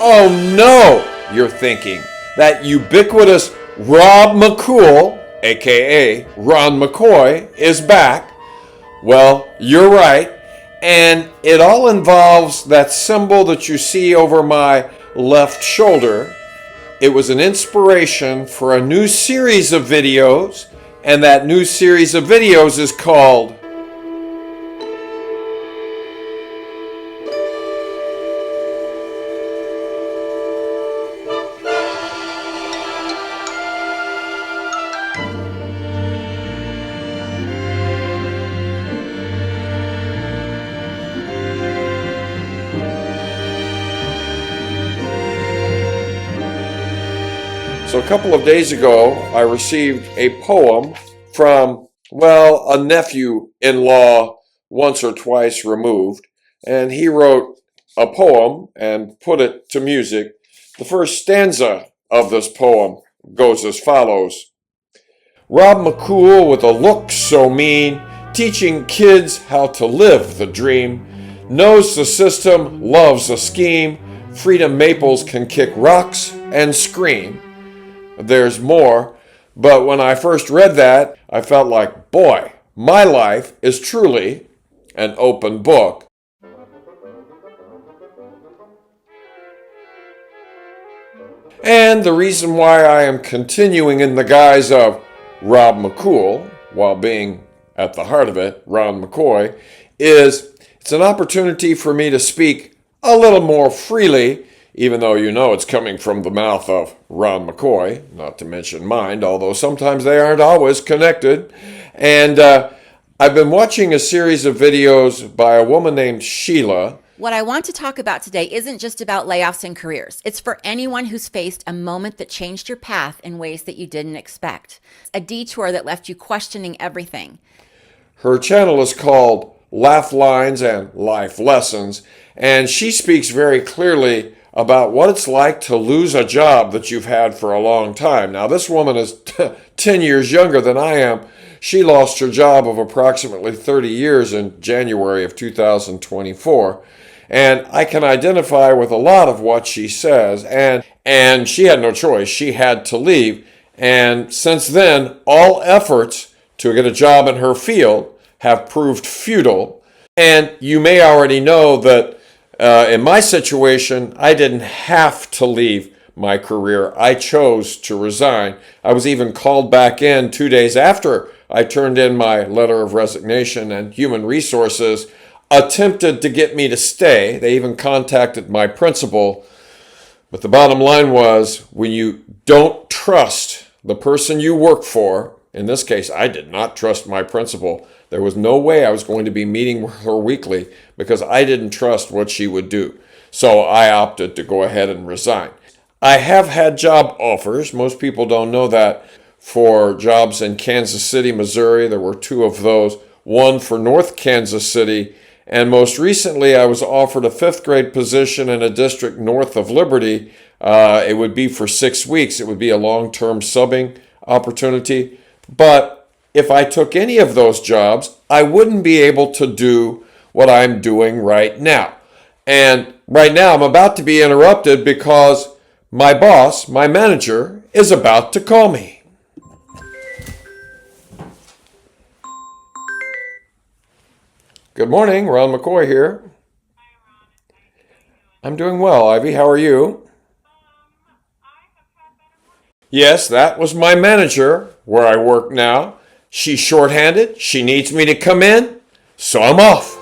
Oh no, you're thinking. That ubiquitous Rob McCool, aka Ron McCoy, is back. Well, you're right. And it all involves that symbol that you see over my left shoulder. It was an inspiration for a new series of videos, and that new series of videos is called So a couple of days ago, I received a poem from, well, a nephew-in-law once or twice removed, and he wrote a poem and put it to music. The first stanza of this poem goes as follows. Rob McCool with a look so mean, teaching kids how to live the dream, knows the system, loves a scheme, Freedom Maples can kick rocks and scream. There's more, but when I first read that, I felt like, boy, my life is truly an open book. And the reason why I am continuing in the guise of Rob McCool, while being at the heart of it, Ron McCoy, is it's an opportunity for me to speak a little more freely, even though you know it's coming from the mouth of Ron McCoy, not to mention mine, although sometimes they aren't always connected. And I've been watching a series of videos by a woman named Sheila. What I want to talk about today isn't just about layoffs and careers. It's for anyone who's faced a moment that changed your path in ways that you didn't expect. A detour that left you questioning everything. Her channel is called Laugh Lines and Life Lessons, and she speaks very clearly about what it's like to lose a job that you've had for a long time. Now, this woman is 10 years younger than I am. She lost her job of approximately 30 years in January of 2024. And I can identify with a lot of what she says. And she had no choice. She had to leave. And since then, all efforts to get a job in her field have proved futile. And you may already know that in my situation, I didn't have to leave my career. I chose to resign. I was even called back in 2 days after I turned in my letter of resignation, and Human Resources attempted to get me to stay. They even contacted my principal. But the bottom line was, when you don't trust the person you work for, in this case, I did not trust my principal. There was no way I was going to be meeting with her weekly because I didn't trust what she would do. So I opted to go ahead and resign. I have had job offers. Most people don't know that. For jobs in Kansas City, Missouri, there were 2 of those. One for North Kansas City. And most recently, I was offered a 5th grade position in a district north of Liberty. It would be for 6 weeks. It would be a long-term subbing opportunity. But if I took any of those jobs, I wouldn't be able to do what I'm doing right now. And right now, I'm about to be interrupted because my boss, my manager, is about to call me. Good morning, Ron McCoy here. I'm doing well, Ivy. How are you? Yes, that was my manager where I work now. She's shorthanded. She needs me to come in, so I'm off.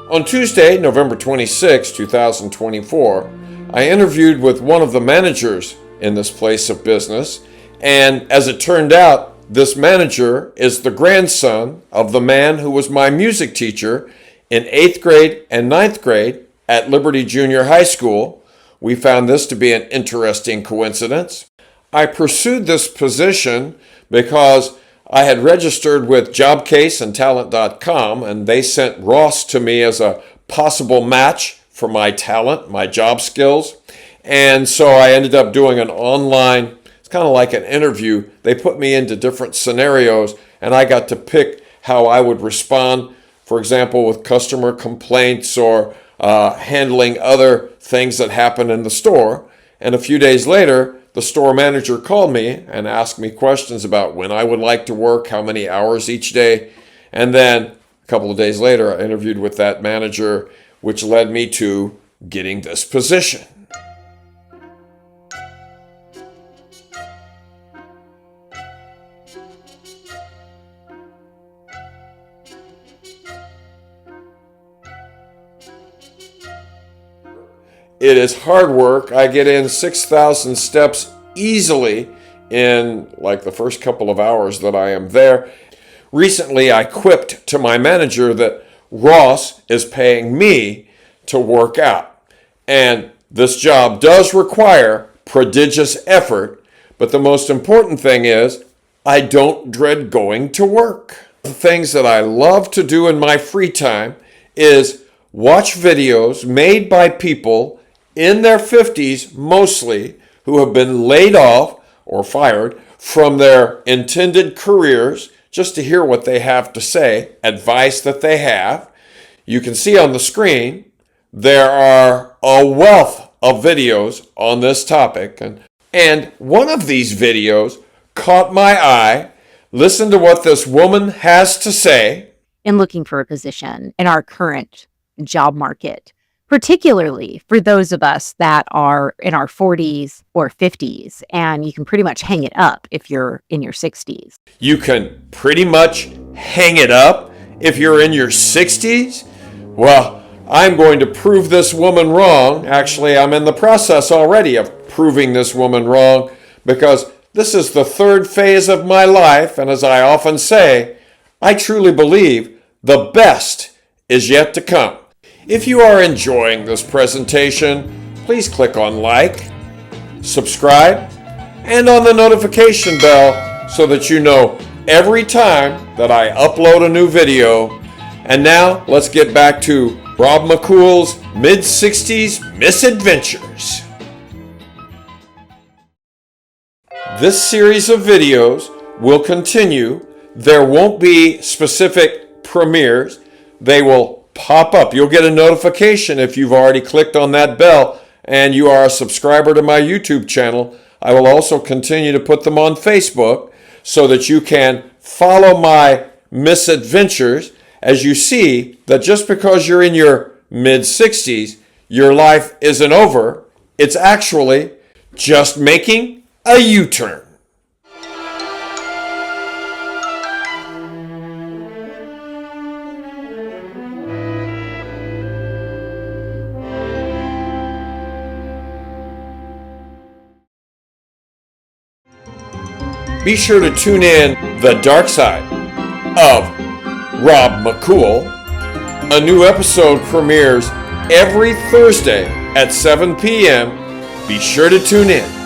On Tuesday, November 26, 2024, I interviewed with one of the managers in this place of business, and as it turned out, this manager is the grandson of the man who was my music teacher in 8th grade and 9th grade at Liberty Junior High School. We found this to be an interesting coincidence. I pursued this position because I had registered with Jobcase and Talent.com, and they sent Ross to me as a possible match for my talent, my job skills. And so I ended up doing an online kind of like an interview. They put me into different scenarios, and I got to pick how I would respond, for example, with customer complaints or handling other things that happen in the store. And a few days later, the store manager called me and asked me questions about when I would like to work, how many hours each day. And then a couple of days later, I interviewed with that manager, which led me to getting this position. It is hard work. I get in 6,000 steps easily in like the first couple of hours that I am there. Recently, I quipped to my manager that Ross is paying me to work out. And this job does require prodigious effort, but the most important thing is I don't dread going to work. The things that I love to do in my free time is watch videos made by people in their 50s mostly, who have been laid off or fired from their intended careers, just to hear what they have to say, advice that they have. You can see on the screen, there are a wealth of videos on this topic. And one of these videos caught my eye. Listen to what this woman has to say. In looking for a position in our current job market, particularly for those of us that are in our 40s or 50s, and you can pretty much hang it up if you're in your 60s. You can pretty much hang it up if you're in your 60s? Well, I'm going to prove this woman wrong. Actually, I'm in the process already of proving this woman wrong, because this is the third phase of my life, and as I often say, I truly believe the best is yet to come. If you are enjoying this presentation, please click on like, subscribe, and on the notification bell so that you know every time that I upload a new video. And now let's get back to Rob McCool's Mid-60s Misadventures. This series of videos will continue. There won't be specific premieres. They will pop up. You'll get a notification if you've already clicked on that bell and you are a subscriber to my YouTube channel. I will also continue to put them on Facebook so that you can follow my misadventures, as you see that just because you're in your mid-60s, your life isn't over. It's actually just making a U-turn. Be sure to tune in The Dark Side of Rob McCool. A new episode premieres every Thursday at 7 p.m. Be sure to tune in.